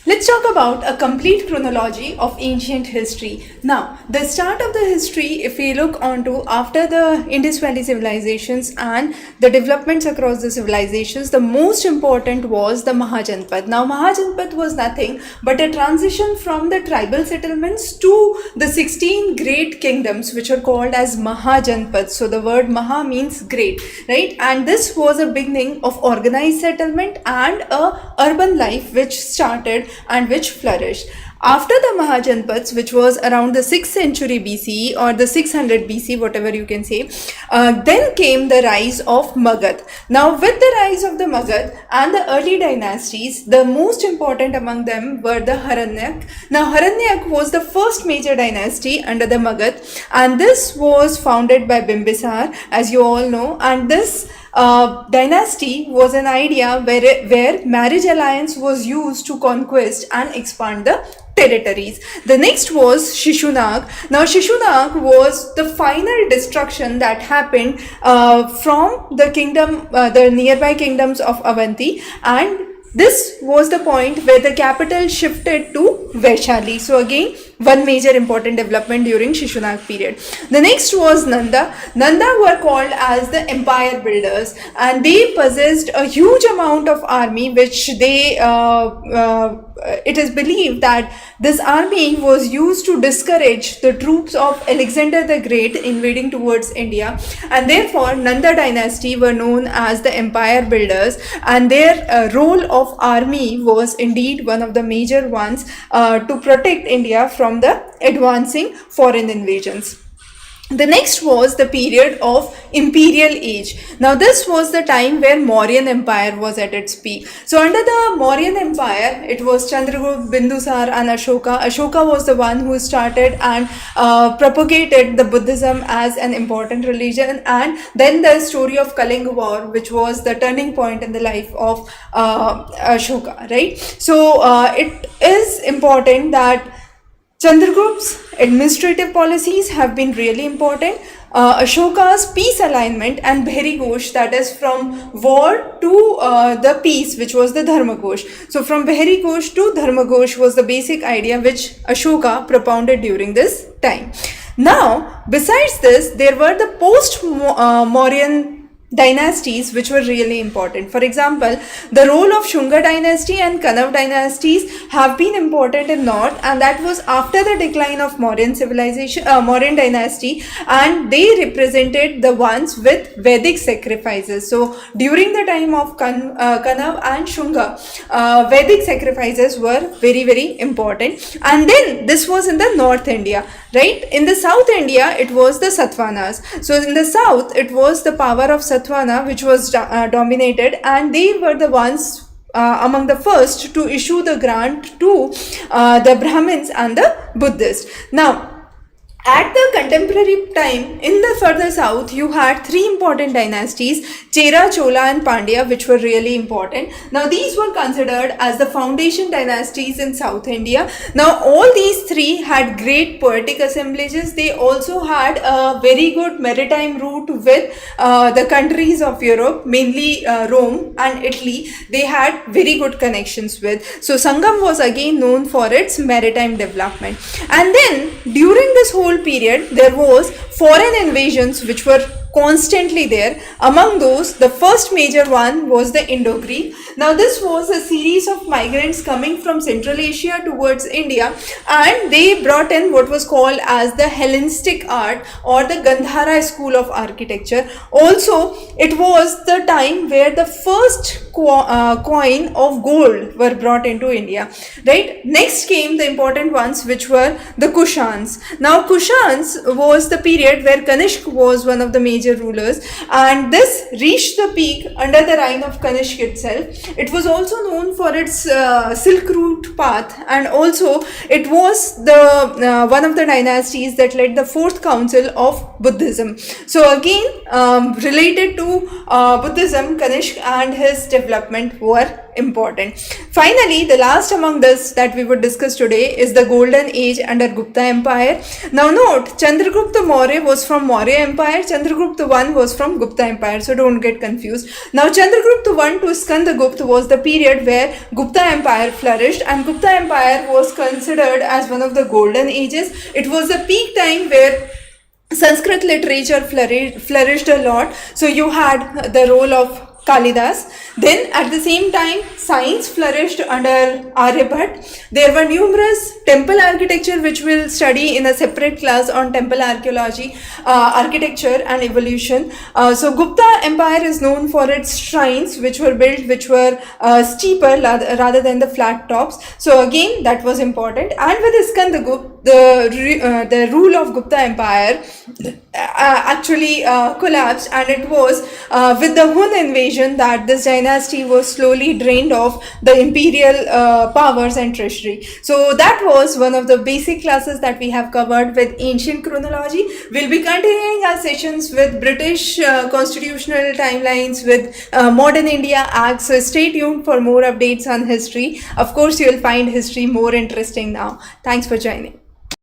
Let's talk about a complete chronology of ancient history. Now, the start of the history, if we look onto after the Indus Valley civilizations and the developments across the civilizations, the most important was the Mahajanpad. Now, Mahajanpad was nothing but a transition from the tribal settlements to the 16 great kingdoms, which are called as Mahajanpad. So, the word Maha means great, right? And this was a beginning of organized settlement and a urban life which started and which flourished. After the Mahajanpads, which was around the 6th century BCE or the 600 BC, whatever you can say, then came the rise of Magad. Now, with the rise of the Magad and the early dynasties, the most important among them were the Haranyak. Now, Haranyak was the first major dynasty under the Magad, and this was founded by Bimbisar, as you all know, and this dynasty was an idea where marriage alliance was used to conquest and expand the territories. The next was Shishunag. Now, Shishunag was the final destruction that happened from the kingdom, the nearby kingdoms of Avanti, and this was the point where the capital shifted to Vaishali. So again, one major important development during Shishunag period. The next was Nanda. Nanda were called as the empire builders, and they possessed a huge amount of army, which they it is believed that this army was used to discourage the troops of Alexander the Great invading towards India, and therefore Nanda dynasty were known as the empire builders, and their role of army was indeed one of the major ones to protect India from the advancing foreign invasions. The next was the period of imperial age. Now, this was the time where Mauryan Empire was at its peak. So, under the Mauryan Empire, it was Chandragupta, Bindusar and Ashoka. Ashoka was the one who started and propagated the Buddhism as an important religion, and then the story of Kalinga War, which was the turning point in the life of Ashoka, right? So, it is important that Chandragupta's administrative policies have been really important. Ashoka's peace alignment and Behri Ghosh, that is from war to the peace, which was the Dharma Ghosh. So from Behri Ghosh to Dharma Ghosh was the basic idea which Ashoka propounded during this time. Now, besides this, there were the post-Mauryan dynasties which were really important. For example, the role of Shunga dynasty and Kanav dynasties have been important in north, and that was after the decline of Mauryan civilization, Mauryan dynasty, and they represented the ones with Vedic sacrifices. So during the time of Kanav and Shunga, Vedic sacrifices were very, very important. And then this was in the North India, right? In the South India, it was the Satvanas. So in the South, it was the power of Satvana which was dominated, and they were the ones among the first to issue the grant to the Brahmins and the Buddhists. Now, at the contemporary time, in the further south, you had three important dynasties, Chera, Chola and Pandya, which were really important. Now, these were considered as the foundation dynasties in South India. Now, all these three had great poetic assemblages. They also had a very good maritime route with the countries of Europe, mainly Rome and Italy. They had very good connections with. So, Sangam was again known for its maritime development. And then, during this whole period, there was foreign invasions which were constantly there. Among those, the first major one was the Indo-Greek. Now, this was a series of migrants coming from Central Asia towards India, and they brought in what was called as the Hellenistic art or the Gandhara school of architecture. Also, it was the time where the first coin of gold were brought into India, right? Next came the important ones, which were the Kushans. Now, Kushans was the period where Kanishk was one of the major rulers, and this reached the peak under the reign of Kanishk itself. It was also known for its Silk Route path, and also it was the one of the dynasties that led the fourth council of Buddhism. So again, related to Buddhism, Kanishk and his development were important. Finally, the last among this that we would discuss today is the golden age under Gupta Empire. Now note, Chandragupta Maurya was from Maurya Empire, Chandragupta I was from Gupta Empire, so don't get confused. Now Chandragupta I to Skandagupta was the period where Gupta Empire flourished, and Gupta Empire was considered as one of the golden ages. It was the peak time where Sanskrit literature flourished a lot. So you had the role of Kalidas. Then at the same time, science flourished under Aryabhat. There were numerous temple architecture, which we'll study in a separate class on temple archaeology, architecture and evolution. So Gupta Empire is known for its shrines, which were built, which were steeper rather than the flat tops. So again, that was important. And with Skandagupta, the rule of Gupta Empire actually collapsed, and it was with the Hun invasion that this dynasty was slowly drained of the imperial powers and treasury. So that was one of the basic classes that we have covered with ancient chronology. We'll be continuing our sessions with British constitutional timelines, with modern India acts. So stay tuned for more updates on history. Of course, you'll find history more interesting now. Thanks for joining.